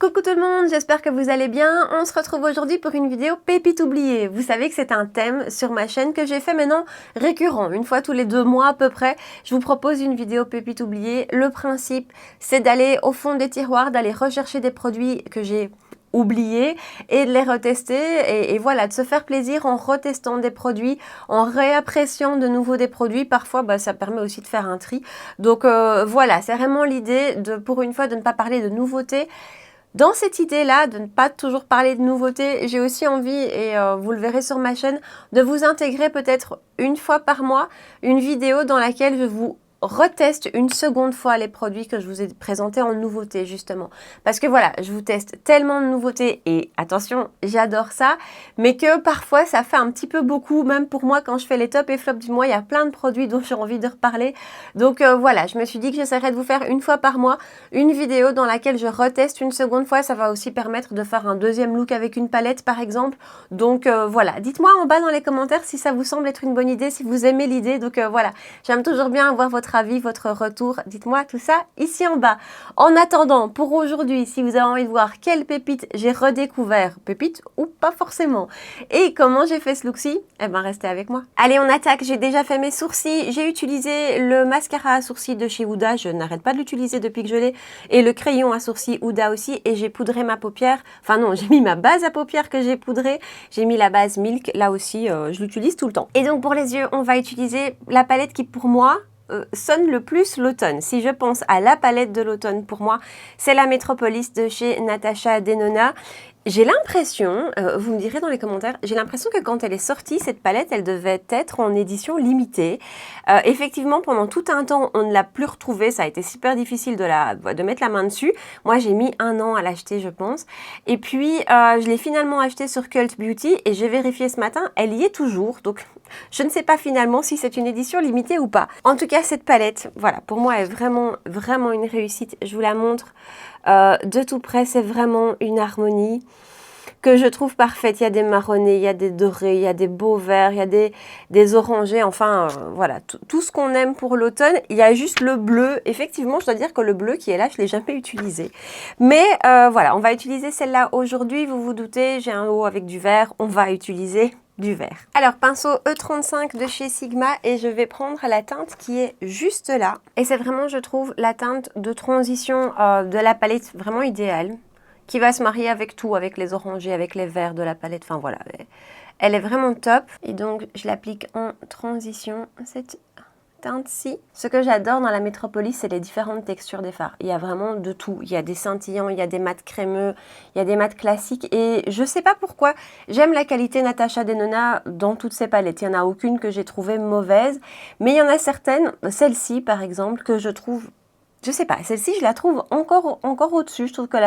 Coucou tout le monde, j'espère que vous allez bien. On se retrouve aujourd'hui pour une vidéo pépites oubliées. Vous savez que c'est un thème sur ma chaîne que j'ai fait maintenant récurrent. Une fois tous les 2 mois à peu près, je vous propose une vidéo pépites oubliées. Le principe, c'est d'aller au fond des tiroirs, d'aller rechercher des produits que j'ai oubliés et de les retester et voilà, de se faire plaisir en retestant des produits, en réappréciant de nouveau des produits. Parfois, ça permet aussi de faire un tri. Donc voilà, c'est vraiment l'idée de, pour une fois, de ne pas parler de nouveautés. Dans cette idée-là, de ne pas toujours parler de nouveautés, j'ai aussi envie, et vous le verrez sur ma chaîne, de vous intégrer peut-être une fois par mois une vidéo dans laquelle je vous reteste une seconde fois les produits que je vous ai présentés en nouveauté justement. Parce que voilà, je vous teste tellement de nouveautés et attention, j'adore ça, mais que parfois ça fait un petit peu beaucoup, même pour moi quand je fais les tops et flops du mois, il y a plein de produits dont j'ai envie de reparler. Donc voilà, je me suis dit que j'essaierais de vous faire une fois par mois une vidéo dans laquelle je reteste une seconde fois. Ça va aussi permettre de faire un deuxième look avec une palette par exemple. Donc voilà, dites-moi en bas dans les commentaires si ça vous semble être une bonne idée, si vous aimez l'idée. Donc voilà, j'aime toujours bien avoir votre avis, votre retour. Dites-moi tout ça ici en bas. En attendant, pour aujourd'hui, si vous avez envie de voir quelle pépite j'ai redécouvert, pépite ou pas forcément, et comment j'ai fait ce look-ci, eh ben restez avec moi. Allez, on attaque. J'ai déjà fait mes sourcils. J'ai utilisé le mascara à sourcils de chez Huda. Je n'arrête pas de l'utiliser depuis que je l'ai. Et le crayon à sourcils Huda aussi. Et j'ai poudré ma paupière. Enfin non, j'ai mis ma base à paupières que j'ai poudrée. J'ai mis la base Milk. Là aussi, je l'utilise tout le temps. Et donc pour les yeux, on va utiliser la palette qui pour moi sonne le plus l'automne. Si je pense à la palette de l'automne, pour moi, c'est la Metropolis de chez Natasha Denona. J'ai l'impression, vous me direz dans les commentaires, j'ai l'impression que quand elle est sortie, cette palette, elle devait être en édition limitée. Effectivement, pendant tout un temps, on ne l'a plus retrouvée. Ça a été super difficile de mettre la main dessus. Moi, j'ai mis 1 an à l'acheter, je pense. Et puis, je l'ai finalement acheté sur Cult Beauty et j'ai vérifié ce matin, elle y est toujours. Donc, je ne sais pas finalement si c'est une édition limitée ou pas. En tout cas, cette palette, voilà, pour moi, est vraiment, vraiment une réussite. Je vous la montre de tout près. C'est vraiment une harmonie que je trouve parfaite. Il y a des marronnés, il y a des dorés, il y a des beaux verts, il y a des orangés, enfin voilà, tout ce qu'on aime pour l'automne. Il y a juste le bleu. Effectivement, je dois dire que le bleu qui est là, je ne l'ai jamais utilisé. Mais voilà, on va utiliser celle-là aujourd'hui. Vous vous doutez, j'ai un haut avec du vert, on va utiliser du vert. Alors, pinceau E35 de chez Sigma et je vais prendre la teinte qui est juste là. Et c'est vraiment, je trouve, la teinte de transition de la palette vraiment idéale, qui va se marier avec tout, avec les orangés, avec les verts de la palette. Enfin voilà, elle est vraiment top. Et donc, je l'applique en transition, cette teinte-ci. Ce que j'adore dans la Métropolis, c'est les différentes textures des fards. Il y a vraiment de tout. Il y a des scintillants, il y a des mats crémeux, il y a des mats classiques. Et je sais pas pourquoi, j'aime la qualité Natasha Denona dans toutes ces palettes. Il n'y en a aucune que j'ai trouvée mauvaise. Mais il y en a certaines, celle-ci par exemple, que je trouve... Je sais pas, celle-ci, je la trouve encore au-dessus. Je trouve que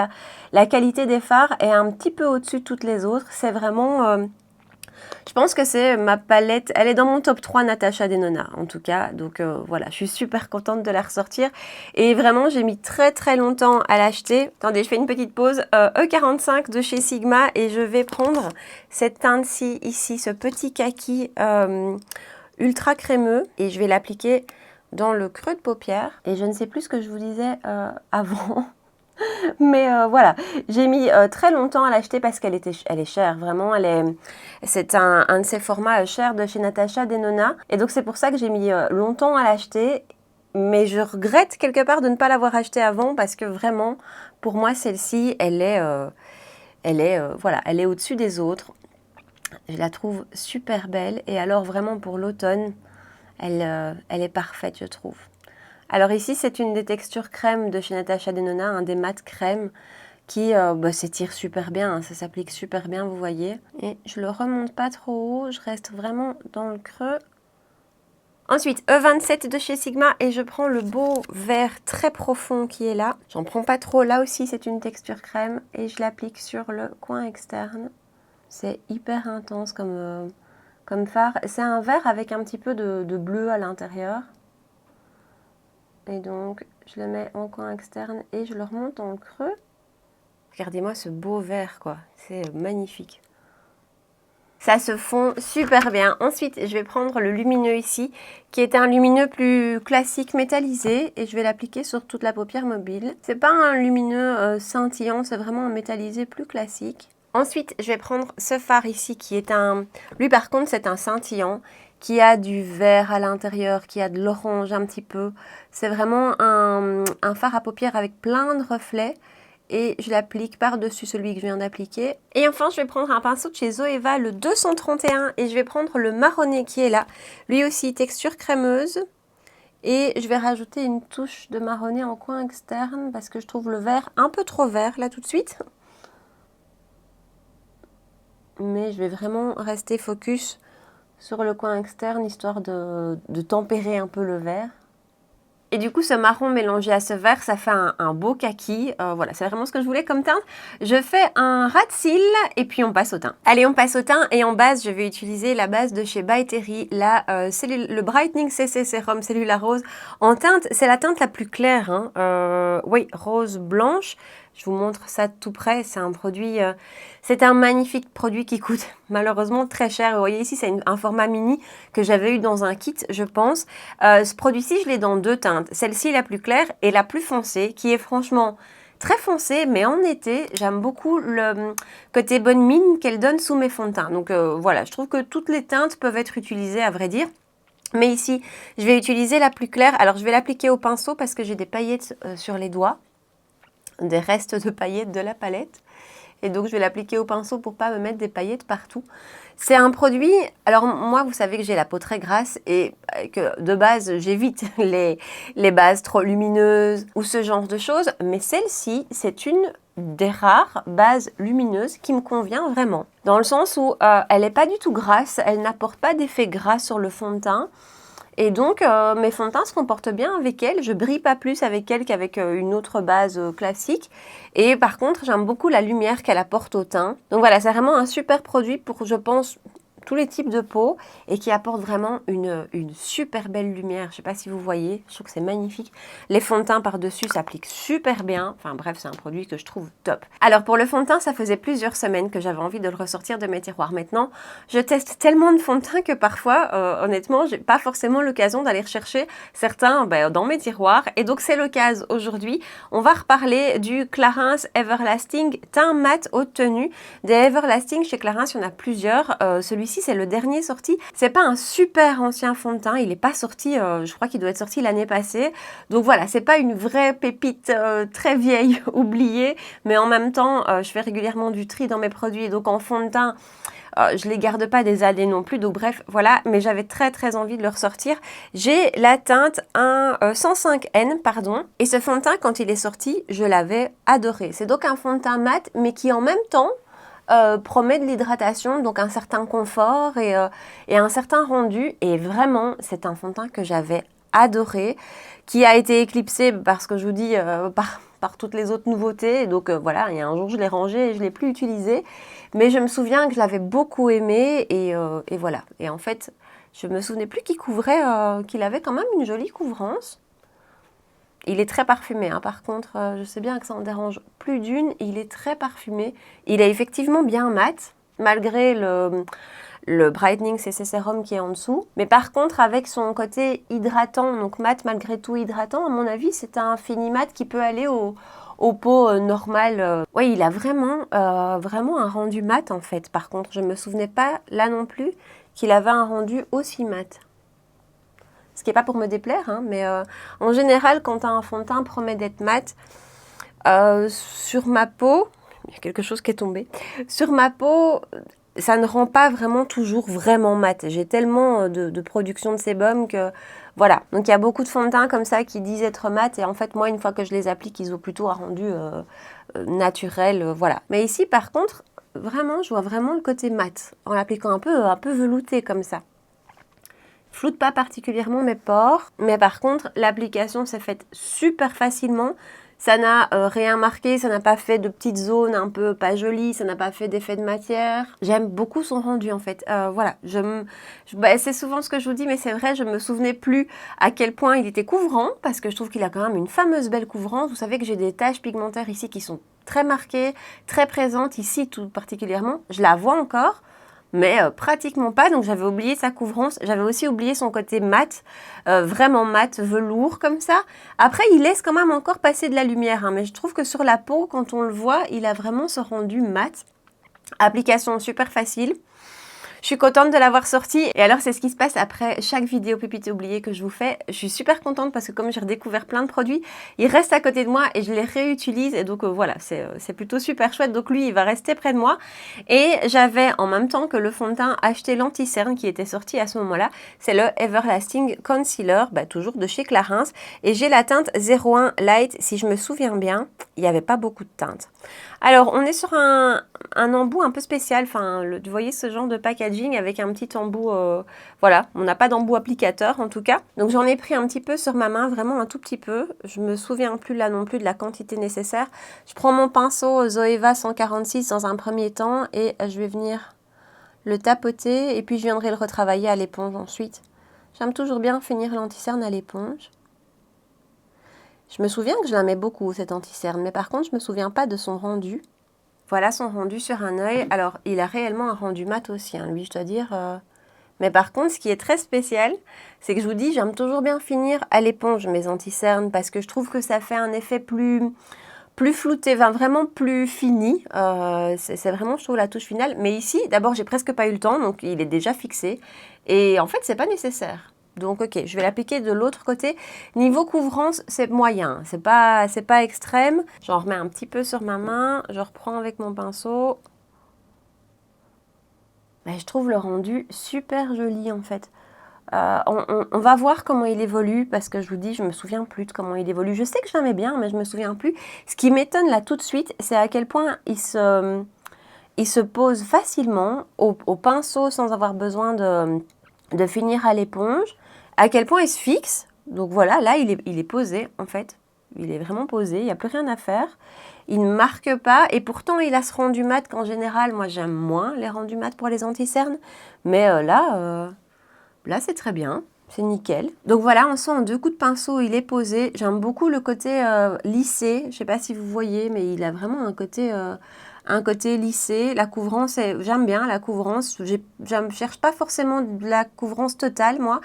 la qualité des fards est un petit peu au-dessus de toutes les autres. C'est vraiment... je pense que c'est ma palette. Elle est dans mon top 3 Natasha Denona, en tout cas. Donc voilà, je suis super contente de la ressortir. Et vraiment, j'ai mis très très longtemps à l'acheter. Attendez, je fais une petite pause. E45 de chez Sigma. Et je vais prendre cette teinte-ci, ici, ce petit kaki ultra crémeux. Et je vais l'appliquer dans le creux de paupière. Et je ne sais plus ce que je vous disais avant. Mais voilà, j'ai mis très longtemps à l'acheter parce qu'elle est chère, vraiment. C'est un de ces formats chers de chez Natasha Denona. Et donc c'est pour ça que j'ai mis longtemps à l'acheter. Mais je regrette quelque part de ne pas l'avoir acheté avant parce que vraiment, pour moi, celle-ci, voilà, elle est au-dessus des autres. Je la trouve super belle. Et alors vraiment pour l'automne, elle est parfaite, je trouve. Alors ici, c'est une des textures crème de chez Natasha Denona, un des mats crème qui s'étire super bien, hein, ça s'applique super bien, vous voyez. Et je le remonte pas trop haut, je reste vraiment dans le creux. Ensuite, E27 de chez Sigma et je prends le beau vert très profond qui est là. J'en prends pas trop, là aussi c'est une texture crème et je l'applique sur le coin externe. C'est hyper intense comme fard. C'est un vert avec un petit peu de bleu à l'intérieur. Et donc, je le mets en coin externe et je le remonte dans le creux. Regardez-moi ce beau vert, quoi. C'est magnifique. Ça se fond super bien. Ensuite, je vais prendre le lumineux ici, qui est un lumineux plus classique métallisé, et je vais l'appliquer sur toute la paupière mobile. C'est pas un lumineux scintillant, c'est vraiment un métallisé plus classique. Ensuite, je vais prendre ce fard ici, qui est un... Lui, par contre, c'est un scintillant, qui a du vert à l'intérieur, qui a de l'orange un petit peu. C'est vraiment un fard à paupières avec plein de reflets. Et je l'applique par-dessus celui que je viens d'appliquer. Et enfin, je vais prendre un pinceau de chez Zoeva, le 231, et je vais prendre le marronné qui est là. Lui aussi, texture crémeuse. Et je vais rajouter une touche de marronné en coin externe, parce que je trouve le vert un peu trop vert, là, tout de suite. Mais je vais vraiment rester focus sur le coin externe, histoire de tempérer un peu le vert. Et du coup, ce marron mélangé à ce vert, ça fait un beau kaki. Voilà, c'est vraiment ce que je voulais comme teinte. Je fais un ras de cils et puis on passe au teint. Allez, on passe au teint et en base, je vais utiliser la base de chez By Terry. Là, c'est le Brightening CC Serum Cellula Rose. En teinte, c'est la teinte la plus claire. Hein. Oui, rose blanche. Je vous montre ça de tout près. C'est un produit... c'est un magnifique produit qui coûte malheureusement très cher. Vous voyez ici, c'est un format mini que j'avais eu dans un kit, je pense. Ce produit-ci, je l'ai dans deux teintes. Celle-ci, la plus claire et la plus foncée, qui est franchement très foncée. Mais en été, j'aime beaucoup le côté bonne mine qu'elle donne sous mes fonds de teint. Donc voilà, je trouve que toutes les teintes peuvent être utilisées, à vrai dire. Mais ici, je vais utiliser la plus claire. Alors, je vais l'appliquer au pinceau parce que j'ai des paillettes sur les doigts. Des restes de paillettes de la palette. Et donc, je vais l'appliquer au pinceau pour pas me mettre des paillettes partout. C'est un produit... Alors, moi, vous savez que j'ai la peau très grasse et que de base, j'évite les bases trop lumineuses ou ce genre de choses. Mais celle-ci, c'est une des rares bases lumineuses qui me convient vraiment. Dans le sens où elle n'est pas du tout grasse, elle n'apporte pas d'effet gras sur le fond de teint. Et donc, mes fonds de teint se comportent bien avec elle. Je brille pas plus avec elle qu'avec une autre base classique. Et par contre, j'aime beaucoup la lumière qu'elle apporte au teint. Donc voilà, c'est vraiment un super produit pour, je pense, tous les types de peau et qui apporte vraiment une super belle lumière. Je sais pas si vous voyez, je trouve que c'est magnifique. Les fonds de teint par-dessus s'appliquent super bien. Enfin bref, c'est un produit que je trouve top. Alors pour le fond de teint, ça faisait plusieurs semaines que j'avais envie de le ressortir de mes tiroirs. Maintenant, je teste tellement de fonds de teint que parfois, honnêtement, j'ai pas forcément l'occasion d'aller rechercher certains dans mes tiroirs. Et donc c'est l'occasion aujourd'hui. On va reparler du Clarins Everlasting teint mat haute tenue. Des Everlasting chez Clarins, il y en a plusieurs. Celui-ci, c'est le dernier sorti. C'est pas un super ancien fond de teint, il n'est pas sorti, je crois qu'il doit être sorti l'année passée. Donc voilà, c'est pas une vraie pépite très vieille, oubliée, mais en même temps, je fais régulièrement du tri dans mes produits, donc en fond de teint, je les garde pas des années non plus, donc bref, voilà, mais j'avais très envie de le ressortir. J'ai la teinte 105N, pardon, et ce fond de teint, quand il est sorti, je l'avais adoré. C'est donc un fond de teint mat, mais qui en même temps, promet de l'hydratation, donc un certain confort et un certain rendu. Et vraiment, c'est un fond de teint que j'avais adoré, qui a été éclipsé parce que je vous dis par toutes les autres nouveautés. Et donc voilà, il y a un jour je l'ai rangé et je ne l'ai plus utilisé. Mais je me souviens que je l'avais beaucoup aimé et voilà. Et en fait, je me souvenais plus qu'il couvrait, qu'il avait quand même une jolie couvrance. Il est très parfumé, hein. Par contre, je sais bien que ça en dérange plus d'une. Il est très parfumé. Il est effectivement bien mat, malgré le Brightening CC Serum qui est en dessous. Mais par contre, avec son côté hydratant, donc mat malgré tout hydratant, à mon avis, c'est un fini mat qui peut aller aux peaux normales. Oui, il a vraiment un rendu mat en fait. Par contre, je ne me souvenais pas là non plus qu'il avait un rendu aussi mat. Ce qui n'est pas pour me déplaire, hein, mais en général, quand un fond de teint promet d'être mat, sur ma peau, il y a quelque chose qui est tombé, sur ma peau, ça ne rend pas vraiment toujours vraiment mat. J'ai tellement de production de sébum que voilà. Donc il y a beaucoup de fonds de teint comme ça qui disent être mat et en fait moi une fois que je les applique ils ont plutôt un rendu naturel, voilà. Mais ici par contre vraiment je vois vraiment le côté mat en l'appliquant un peu velouté comme ça. Floute pas particulièrement mes pores, mais par contre l'application s'est faite super facilement. Ça n'a rien marqué, ça n'a pas fait de petites zones un peu pas jolies, ça n'a pas fait d'effet de matière. J'aime beaucoup son rendu en fait. Voilà, c'est souvent ce que je vous dis, mais c'est vrai, je me souvenais plus à quel point il était couvrant, parce que je trouve qu'il a quand même une fameuse belle couvrance. Vous savez que j'ai des taches pigmentaires ici qui sont très marquées, très présentes, ici tout particulièrement. Je la vois encore, mais pratiquement pas. Donc j'avais oublié sa couvrance, j'avais aussi oublié son côté mat, vraiment mat, velours comme ça. Après il laisse quand même encore passer de la lumière, hein, mais je trouve que sur la peau, quand on le voit, il a vraiment ce rendu mat. Application super facile. Je suis contente de l'avoir sorti. Et alors, c'est ce qui se passe après chaque vidéo pépite oubliée que je vous fais. Je suis super contente parce que comme j'ai redécouvert plein de produits, il reste à côté de moi et je les réutilise. Et donc, voilà, c'est plutôt super chouette. Donc, lui, il va rester près de moi. Et j'avais, en même temps que le fond de teint, acheté l'anti-cerne qui était sorti à ce moment-là. C'est le Everlasting Concealer, toujours de chez Clarins. Et j'ai la teinte 01 Light. Si je me souviens bien, il n'y avait pas beaucoup de teinte. Alors, on est sur un embout un peu spécial. Enfin, vous voyez ce genre de packaging avec un petit embout. Voilà, on n'a pas d'embout applicateur en tout cas. Donc, j'en ai pris un petit peu sur ma main, vraiment un tout petit peu. Je me souviens plus là non plus de la quantité nécessaire. Je prends mon pinceau Zoeva 146 dans un premier temps et je vais venir le tapoter. Et puis, je viendrai le retravailler à l'éponge ensuite. J'aime toujours bien finir l'anti-cerne à l'éponge. Je me souviens que je l'aimais beaucoup, cette anti-cerne, mais par contre, je ne me souviens pas de son rendu. Voilà son rendu sur un œil. Alors, il a réellement un rendu mat aussi, hein, lui, je dois dire. Mais par contre, ce qui est très spécial, c'est que je vous dis, j'aime toujours bien finir à l'éponge mes anti-cernes parce que je trouve que ça fait un effet plus flouté, vraiment plus fini. C'est vraiment, je trouve, la touche finale. Mais ici, d'abord, j'ai presque pas eu le temps, donc il est déjà fixé. Et en fait, c'est pas nécessaire. Donc, ok, je vais l'appliquer de l'autre côté. Niveau couvrance, c'est moyen. C'est pas extrême. J'en remets un petit peu sur ma main. Je reprends avec mon pinceau. Je trouve le rendu super joli, en fait. On va voir comment il évolue, parce que je vous dis, je me souviens plus de comment il évolue. Je sais que je l'aimais bien, mais je me souviens plus. Ce qui m'étonne là tout de suite, c'est à quel point il se pose facilement au pinceau sans avoir besoin de finir à l'éponge. À quel point il se fixe. Donc voilà, là, il est posé, en fait. Il est vraiment posé, il n'y a plus rien à faire. Il ne marque pas, et pourtant, il a ce rendu mat qu'en général, moi, j'aime moins les rendus mat pour les anti-cernes. Mais là, c'est très bien. C'est nickel. Donc voilà, on sent en 2 coups de pinceau, il est posé. J'aime beaucoup le côté lissé. Je ne sais pas si vous voyez, mais il a vraiment un côté lissé. La couvrance, j'aime bien la couvrance. Je ne cherche pas forcément de la couvrance totale, moi.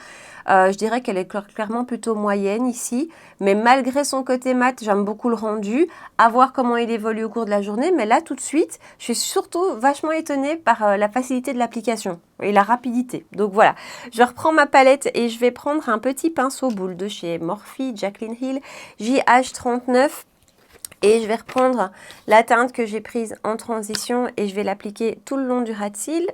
Je dirais qu'elle est clairement plutôt moyenne ici. Mais malgré son côté mat, j'aime beaucoup le rendu. À voir comment il évolue au cours de la journée. Mais là, tout de suite, je suis surtout vachement étonnée par la facilité de l'application et la rapidité. Donc voilà, je reprends ma palette et je vais prendre un petit pinceau boule de chez Morphe Jaclyn Hill JH39. Et je vais reprendre la teinte que j'ai prise en transition et je vais l'appliquer tout le long du ras de cils.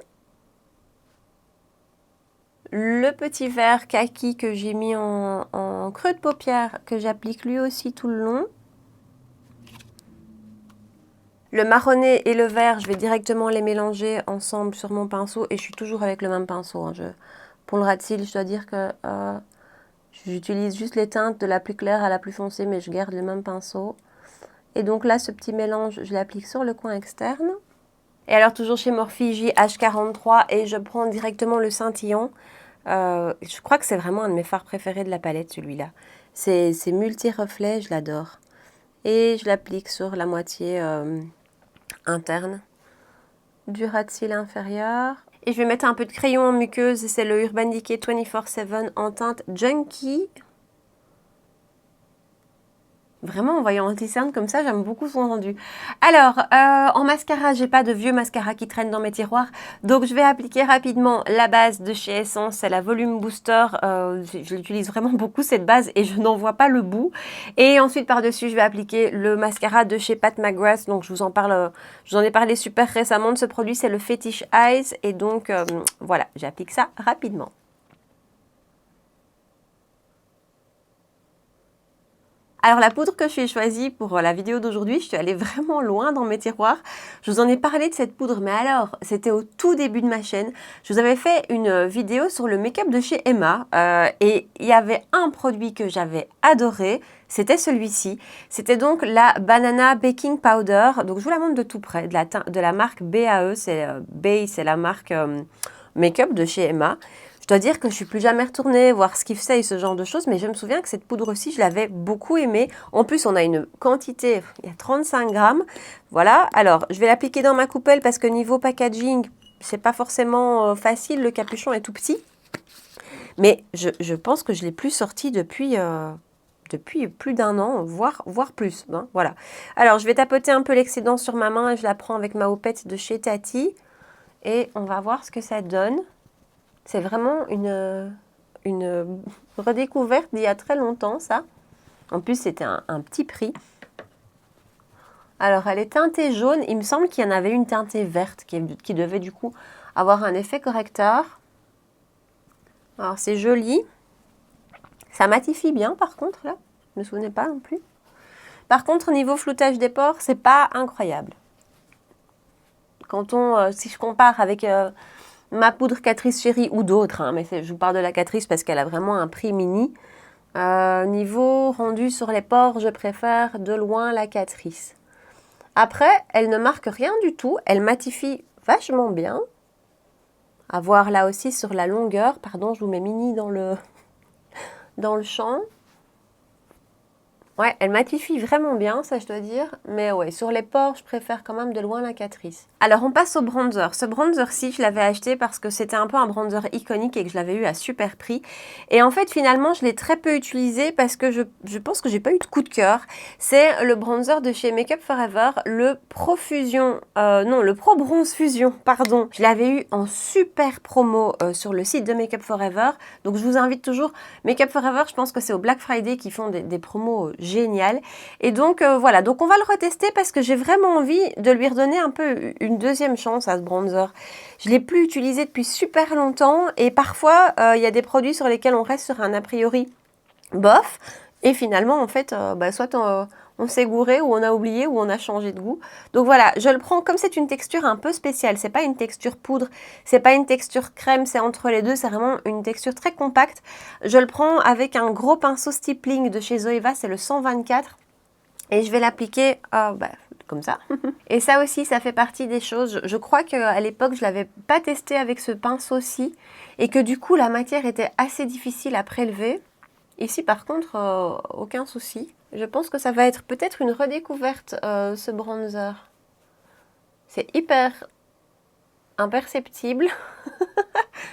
Le petit vert kaki que j'ai mis en creux de paupière, que j'applique lui aussi tout le long. Le marronné et le vert, je vais directement les mélanger ensemble sur mon pinceau. Et je suis toujours avec le même pinceau. Hein. Pour le ras de cils, je dois dire que j'utilise juste les teintes de la plus claire à la plus foncée, mais je garde le même pinceau. Et donc là, ce petit mélange, je l'applique sur le coin externe. Et alors, toujours chez Morphe JH43, et je prends directement le scintillon. Je crois que c'est vraiment un de mes fards préférés de la palette, celui-là. C'est multi-reflets, je l'adore. Et je l'applique sur la moitié interne du ras de cils inférieur. Et je vais mettre un peu de crayon en muqueuse, c'est le Urban Decay 24/7 en teinte Junkie. Vraiment, en voyant anti-cerne comme ça, j'aime beaucoup son rendu. Alors, en mascara, j'ai pas de vieux mascara qui traînent dans mes tiroirs. Donc, je vais appliquer rapidement la base de chez Essence. C'est la Volume Booster. Je l'utilise vraiment beaucoup, cette base, et je n'en vois pas le bout. Et ensuite, par-dessus, je vais appliquer le mascara de chez Pat McGrath. Donc, je vous en ai parlé super récemment de ce produit. C'est le Fetish Eyes. Et donc, voilà, j'applique ça rapidement. Alors la poudre que j'ai choisie pour la vidéo d'aujourd'hui, je suis allée vraiment loin dans mes tiroirs. Je vous en ai parlé de cette poudre, mais alors, c'était au tout début de ma chaîne. Je vous avais fait une vidéo sur le make-up de chez Emma et il y avait un produit que j'avais adoré, c'était celui-ci. C'était donc la Banana Baking Powder. Donc je vous la montre de tout près, de la marque BAE, c'est la marque make-up de chez Emma. Je dois dire que je ne suis plus jamais retournée voir ce qu'il faisait et ce genre de choses, mais je me souviens que cette poudre aussi, je l'avais beaucoup aimée. En plus, on a une quantité, il y a 35 grammes. Voilà, alors je vais l'appliquer dans ma coupelle parce que niveau packaging, c'est pas forcément facile, le capuchon est tout petit. Mais je pense que je l'ai plus sorti depuis plus d'un an, voire plus. Hein, voilà. Alors, je vais tapoter un peu l'excédent sur ma main et je la prends avec ma houppette de chez Tati. Et on va voir ce que ça donne. C'est vraiment une redécouverte d'il y a très longtemps, ça. En plus, c'était un petit prix. Alors, elle est teintée jaune. Il me semble qu'il y en avait une teintée verte qui devait du coup avoir un effet correcteur. Alors, c'est joli. Ça matifie bien, par contre, là. Je ne me souvenais pas non plus. Par contre, au niveau floutage des pores, c'est pas incroyable. Si je compare avec ma poudre Catrice Chérie ou d'autres, hein, mais je vous parle de la Catrice parce qu'elle a vraiment un prix mini. Niveau rendu sur les pores, je préfère de loin la Catrice. Après, elle ne marque rien du tout. Elle matifie vachement bien. À voir là aussi sur la longueur. Pardon, je vous mets mini dans le champ. Ouais, elle matifie vraiment bien, ça je dois dire. Mais ouais, sur les pores, je préfère quand même de loin la Catrice. Alors, on passe au bronzer. Ce bronzer-ci, je l'avais acheté parce que c'était un peu un bronzer iconique et que je l'avais eu à super prix. Et en fait, finalement, je l'ai très peu utilisé parce que je pense que j'ai pas eu de coup de cœur. C'est le bronzer de chez Make Up Forever, le Pro Fusion, le Pro Bronze Fusion, pardon. Je l'avais eu en super promo sur le site de Make Up Forever. Donc, je vous invite toujours. Make Up Forever, je pense que c'est au Black Friday qu'ils font des promos génial. Et donc voilà, donc on va le retester parce que j'ai vraiment envie de lui redonner un peu une deuxième chance à ce bronzer. Je ne l'ai plus utilisé depuis super longtemps et parfois il y a des produits sur lesquels on reste sur un a priori bof et finalement en fait soit on s'est gouré ou on a oublié ou on a changé de goût. Donc voilà, je le prends comme c'est une texture un peu spéciale. C'est pas une texture poudre, c'est pas une texture crème, c'est entre les deux. C'est vraiment une texture très compacte. Je le prends avec un gros pinceau stippling de chez Zoeva, c'est le 124. Et je vais l'appliquer comme ça. Et ça aussi, ça fait partie des choses. Je crois qu'à l'époque, je ne l'avais pas testé avec ce pinceau-ci. Et que du coup, la matière était assez difficile à prélever. Ici, par contre, aucun souci. Je pense que ça va être peut-être une redécouverte, ce bronzer. C'est hyper imperceptible.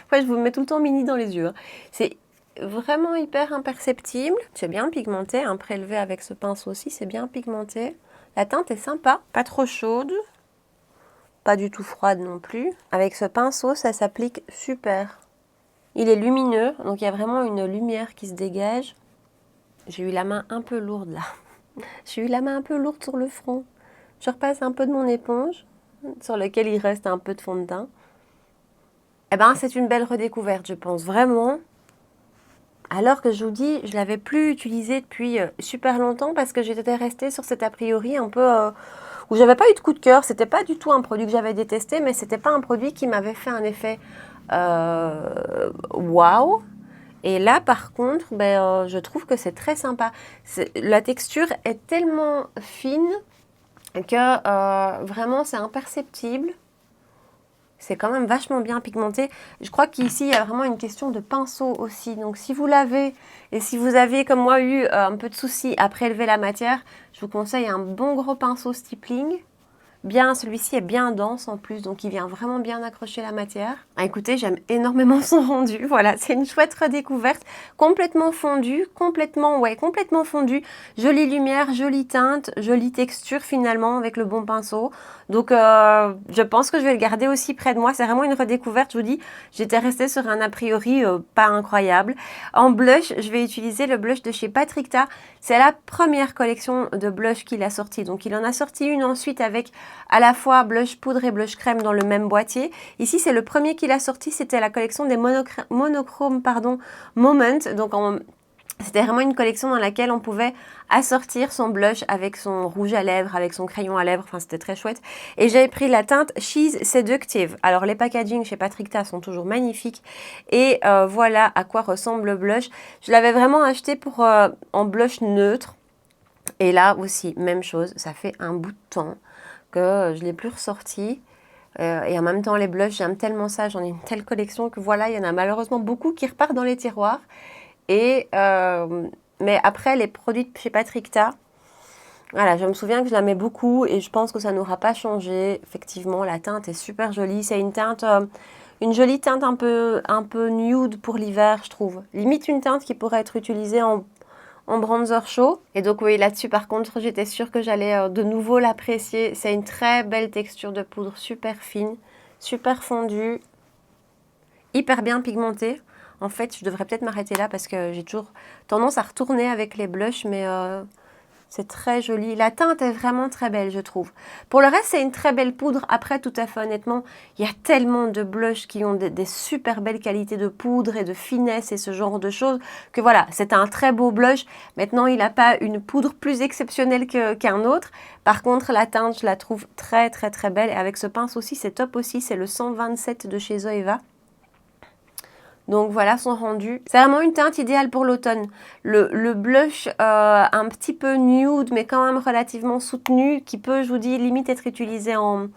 Après, je vous mets tout le temps mini dans les yeux. Hein. C'est vraiment hyper imperceptible. C'est bien pigmenté, hein, prélevé avec ce pinceau aussi, c'est bien pigmenté. La teinte est sympa, pas trop chaude, pas du tout froide non plus. Avec ce pinceau, ça s'applique super. Il est lumineux, donc il y a vraiment une lumière qui se dégage. J'ai eu la main un peu lourde là. J'ai eu la main un peu lourde sur le front. Je repasse un peu de mon éponge, sur lequel il reste un peu de fond de teint. Eh ben, c'est une belle redécouverte, je pense, vraiment. Alors que je vous dis, je ne l'avais plus utilisé depuis super longtemps parce que j'étais restée sur cet a priori un peu où j'avais pas eu de coup de cœur. C'était pas du tout un produit que j'avais détesté, mais c'était pas un produit qui m'avait fait un effet waouh. Et là, par contre, je trouve que c'est très sympa. La texture est tellement fine que vraiment c'est imperceptible. C'est quand même vachement bien pigmenté. Je crois qu'ici, il y a vraiment une question de pinceau aussi. Donc, si vous l'avez et si vous avez, comme moi, eu un peu de soucis à prélever la matière, je vous conseille un bon gros pinceau stippling. Celui-ci est bien dense en plus, donc il vient vraiment bien accrocher la matière. Ah, écoutez, j'aime énormément son rendu. Voilà, c'est une chouette redécouverte. Complètement fondu, complètement fondu. Jolie lumière, jolie teinte, jolie texture finalement avec le bon pinceau. Donc, je pense que je vais le garder aussi près de moi. C'est vraiment une redécouverte. Je vous dis, j'étais restée sur un a priori pas incroyable. En blush, je vais utiliser le blush de chez Patrick Ta. C'est la première collection de blush qu'il a sorti. Donc, il en a sorti une ensuite avec à la fois blush poudre et blush crème dans le même boîtier. Ici, c'est le premier qu'il a sorti. C'était la collection des monochrome Moment. Donc, c'était vraiment une collection dans laquelle on pouvait assortir son blush avec son rouge à lèvres, avec son crayon à lèvres. Enfin, c'était très chouette. Et j'avais pris la teinte She's Seductive. Alors, les packaging chez Patrick Ta sont toujours magnifiques. Et voilà à quoi ressemble le blush. Je l'avais vraiment acheté pour en blush neutre. Et là aussi, même chose. Ça fait un bout de temps que je ne l'ai plus ressorti. Et en même temps, les blushs, j'aime tellement ça. J'en ai une telle collection que voilà, il y en a malheureusement beaucoup qui repartent dans les tiroirs. Mais après, les produits de chez Patrick Ta, Voilà, je me souviens que je l'aimais beaucoup et je pense que ça n'aura pas changé. Effectivement, la teinte est super jolie. C'est une teinte, une jolie teinte un peu nude pour l'hiver, je trouve. Limite une teinte qui pourrait être utilisée en bronzer chaud. Et donc oui, là-dessus, par contre, j'étais sûre que j'allais de nouveau l'apprécier. C'est une très belle texture de poudre, super fine, super fondue, hyper bien pigmentée. En fait, je devrais peut-être m'arrêter là parce que j'ai toujours tendance à retourner avec les blushs, mais c'est très joli. La teinte est vraiment très belle, je trouve. Pour le reste, c'est une très belle poudre. Après, tout à fait honnêtement, il y a tellement de blushs qui ont des super belles qualités de poudre et de finesse et ce genre de choses que voilà, c'est un très beau blush. Maintenant, il n'a pas une poudre plus exceptionnelle qu'un autre. Par contre, la teinte, je la trouve très très très belle. Et avec ce pince aussi, c'est top aussi. C'est le 127 de chez Zoeva. Donc voilà son rendu. C'est vraiment une teinte idéale pour l'automne. Le blush un petit peu nude mais quand même relativement soutenu qui peut, je vous dis, limite être utilisé en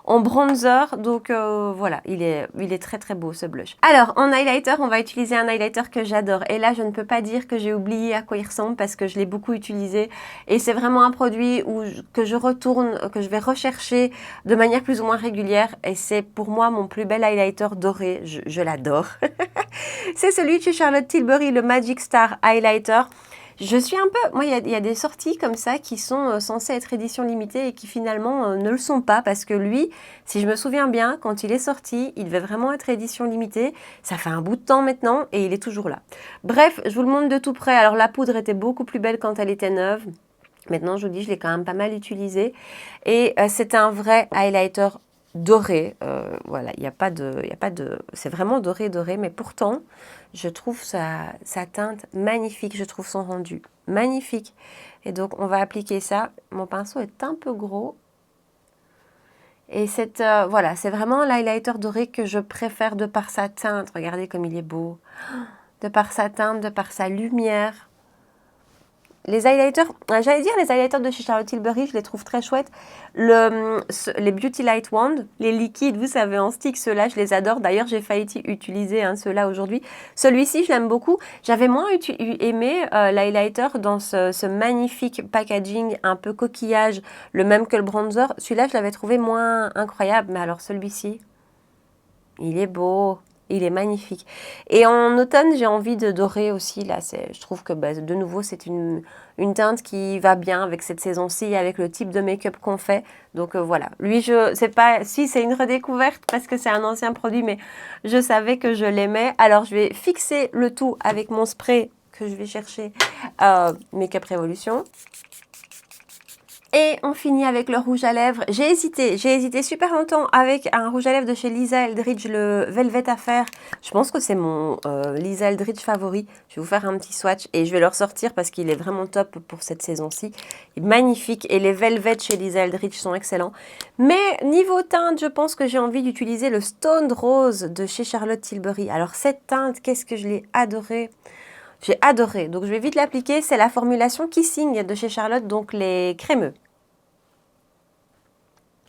bronzer. Donc voilà, il est très très beau ce blush. Alors en highlighter, on va utiliser un highlighter que j'adore. Et là, je ne peux pas dire que j'ai oublié à quoi il ressemble parce que je l'ai beaucoup utilisé. Et c'est vraiment un produit que je retourne, que je vais rechercher de manière plus ou moins régulière. Et c'est pour moi mon plus bel highlighter doré. Je l'adore. C'est celui de chez Charlotte Tilbury, le Magic Star Highlighter. Je suis un peu... Moi, il y a des sorties comme ça qui sont censées être édition limitée et qui finalement ne le sont pas parce que lui, si je me souviens bien, quand il est sorti, il devait vraiment être édition limitée. Ça fait un bout de temps maintenant et il est toujours là. Bref, je vous le montre de tout près. Alors, la poudre était beaucoup plus belle quand elle était neuve. Maintenant, je vous dis, je l'ai quand même pas mal utilisé. Et c'est un vrai highlighter doré. Voilà, il n'y a pas de... C'est vraiment doré, mais pourtant, je trouve sa teinte magnifique. Je trouve son rendu magnifique. Et donc, on va appliquer ça. Mon pinceau est un peu gros. Et voilà, c'est vraiment l'highlighter doré que je préfère de par sa teinte. Regardez comme il est beau. De par sa teinte, de par sa lumière. Les highlighters, j'allais dire les highlighters de chez Charlotte Tilbury, je les trouve très chouettes. Les Beauty Light Wand, les liquides, vous savez, en stick, ceux-là, je les adore. D'ailleurs, j'ai failli utiliser ceux-là aujourd'hui. Celui-ci, je l'aime beaucoup. J'avais moins aimé l'highlighter dans ce magnifique packaging, un peu coquillage, le même que le bronzer. Celui-là, je l'avais trouvé moins incroyable. Mais alors, celui-ci, il est beau. Il est magnifique. Et en automne, j'ai envie de dorer aussi. Là, je trouve que de nouveau, c'est une teinte qui va bien avec cette saison-ci, avec le type de make-up qu'on fait. Donc voilà. Lui, c'est une redécouverte parce que c'est un ancien produit, mais je savais que je l'aimais. Alors, je vais fixer le tout avec mon spray que je vais chercher Make-up Revolution. Et on finit avec le rouge à lèvres. J'ai hésité super longtemps avec un rouge à lèvres de chez Lisa Eldridge, le Velvet Affair. Je pense que c'est mon Lisa Eldridge favori. Je vais vous faire un petit swatch et je vais le ressortir parce qu'il est vraiment top pour cette saison-ci. Il est magnifique et les Velvet chez Lisa Eldridge sont excellents. Mais niveau teinte, je pense que j'ai envie d'utiliser le Stone Rose de chez Charlotte Tilbury. Alors cette teinte, qu'est-ce que je l'ai adorée! J'ai adoré, donc je vais vite l'appliquer. C'est la formulation Kissing de chez Charlotte, donc les crémeux.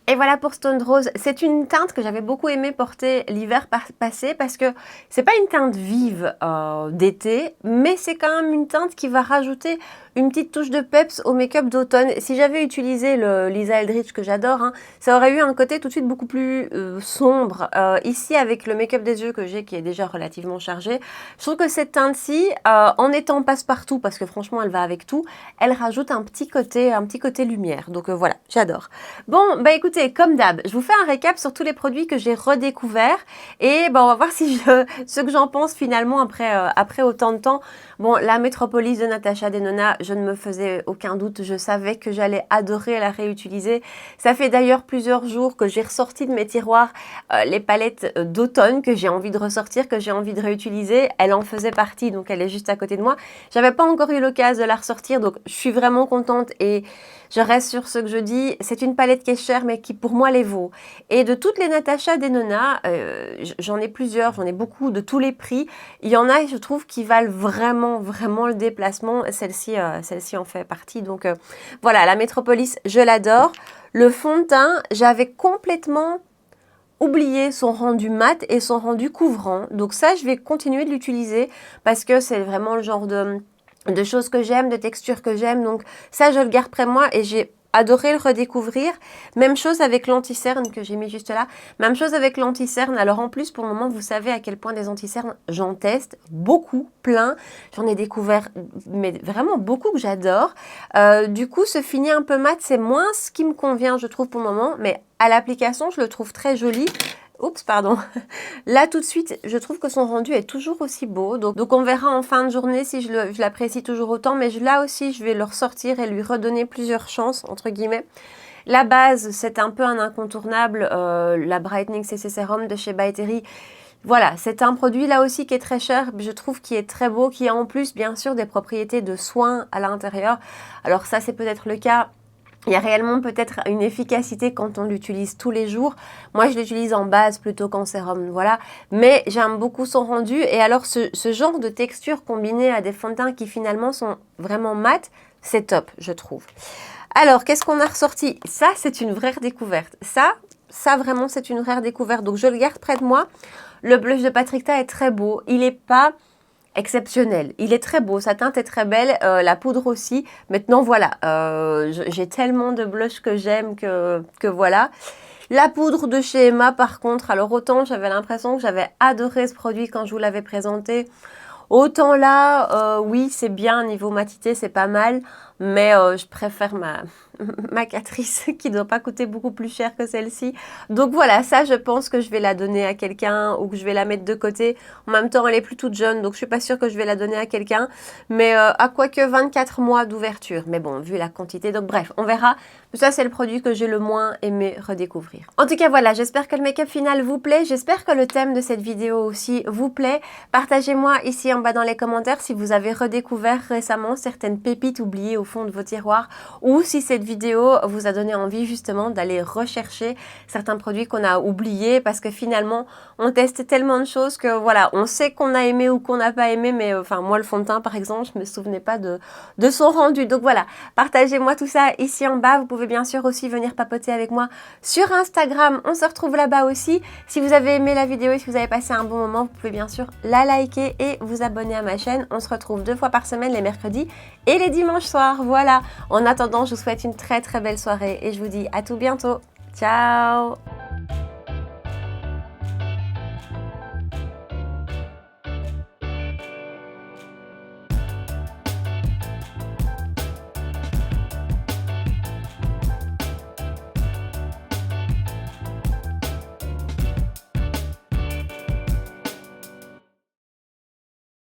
Et voilà pour Stone Rose. C'est une teinte que j'avais beaucoup aimé porter l'hiver passé parce que c'est pas une teinte vive d'été, mais c'est quand même une teinte qui va rajouter une petite touche de peps au make-up d'automne. Si j'avais utilisé le Lisa Eldridge que j'adore, ça aurait eu un côté tout de suite beaucoup plus sombre. Ici, avec le make-up des yeux que j'ai qui est déjà relativement chargé, je trouve que cette teinte-ci, en étant passe-partout, parce que franchement elle va avec tout, elle rajoute un petit côté lumière. Donc voilà, j'adore. Bon, bah écoutez, comme d'hab, je vous fais un récap sur tous les produits que j'ai redécouverts et on va voir ce que j'en pense finalement après autant de temps. Bon, la Métropolis de Natasha Denona, je ne me faisais aucun doute, je savais que j'allais adorer la réutiliser. Ça fait d'ailleurs plusieurs jours que j'ai ressorti de mes tiroirs les palettes d'automne que j'ai envie de ressortir, que j'ai envie de réutiliser. Elle en faisait partie, donc elle est juste à côté de moi. J'avais pas encore eu l'occasion de la ressortir, donc je suis vraiment contente et je reste sur ce que je dis. C'est une palette qui est chère, mais qui pour moi les vaut. Et de toutes les Natasha Denona, j'en ai plusieurs, j'en ai beaucoup de tous les prix. Il y en a, je trouve, qui valent vraiment le déplacement. Celle-ci en fait partie. Donc voilà, la Métropolis, je l'adore. Le fond de teint, j'avais complètement oublié son rendu mat et son rendu couvrant. Donc ça, je vais continuer de l'utiliser parce que c'est vraiment le genre de de choses que j'aime, de textures que j'aime. Donc ça, je le garde près de moi et j'ai adoré le redécouvrir. Même chose avec l'anti-cerne que j'ai mis juste là. Même chose avec l'anti-cerne. Alors en plus, pour le moment, vous savez à quel point des anti-cernes, j'en teste beaucoup, plein. J'en ai découvert, mais vraiment beaucoup que j'adore. Du coup, ce fini un peu mat, c'est moins ce qui me convient, je trouve, pour le moment. Mais à l'application, je le trouve très joli. Oups, pardon. Là, tout de suite, je trouve que son rendu est toujours aussi beau. Donc on verra en fin de journée si je l'apprécie toujours autant. Mais là aussi, je vais le ressortir et lui redonner plusieurs chances, entre guillemets. La base, c'est un peu un incontournable. La Brightening CC Serum de chez By Terry. Voilà, c'est un produit là aussi qui est très cher, je trouve qui est très beau, qui a en plus, bien sûr, des propriétés de soins à l'intérieur. Alors ça, c'est peut-être le cas. Il y a réellement peut-être une efficacité quand on l'utilise tous les jours. Moi, je l'utilise en base plutôt qu'en sérum, voilà. Mais j'aime beaucoup son rendu. Et alors, ce genre de texture combinée à des fonds de teint qui finalement sont vraiment mat, c'est top, je trouve. Alors, qu'est-ce qu'on a ressorti? Ça, c'est une vraie redécouverte. Ça vraiment, c'est une vraie découverte. Donc, je le garde près de moi. Le blush de Patricia est très beau. Il n'est pas exceptionnel. Il est très beau, sa teinte est très belle, la poudre aussi. Maintenant, voilà, j'ai tellement de blush que j'aime que voilà. La poudre de chez Emma, par contre, alors autant j'avais l'impression que j'avais adoré ce produit quand je vous l'avais présenté. Autant là, oui, c'est bien, niveau matité, c'est pas mal. Mais je préfère ma Catrice qui ne doit pas coûter beaucoup plus cher que celle-ci. Donc voilà, ça je pense que je vais la donner à quelqu'un ou que je vais la mettre de côté. En même temps, elle est plus toute jeune, donc je suis pas sûre que je vais la donner à quelqu'un. Mais à quoi que 24 mois d'ouverture. Mais bon, vu la quantité, donc bref, on verra. Ça, c'est le produit que j'ai le moins aimé redécouvrir. En tout cas, voilà, j'espère que le make-up final vous plaît. J'espère que le thème de cette vidéo aussi vous plaît. Partagez-moi ici en bas dans les commentaires si vous avez redécouvert récemment certaines pépites oubliées au fond de vos tiroirs ou si cette vidéo vous a donné envie justement d'aller rechercher certains produits qu'on a oubliés parce que finalement on teste tellement de choses que voilà, on sait qu'on a aimé ou qu'on n'a pas aimé, mais enfin moi le fond de teint par exemple, je me souvenais pas de son rendu. Donc voilà, partagez-moi tout ça ici en bas. Vous pouvez bien sûr aussi venir papoter avec moi sur Instagram, on se retrouve là-bas aussi. Si vous avez aimé la vidéo et si vous avez passé un bon moment, vous pouvez bien sûr la liker et vous abonner à ma chaîne. On se retrouve 2 fois par semaine, les mercredis et les dimanches soirs. Voilà, en attendant, je vous souhaite une très belle soirée et je vous dis à tout bientôt. Ciao!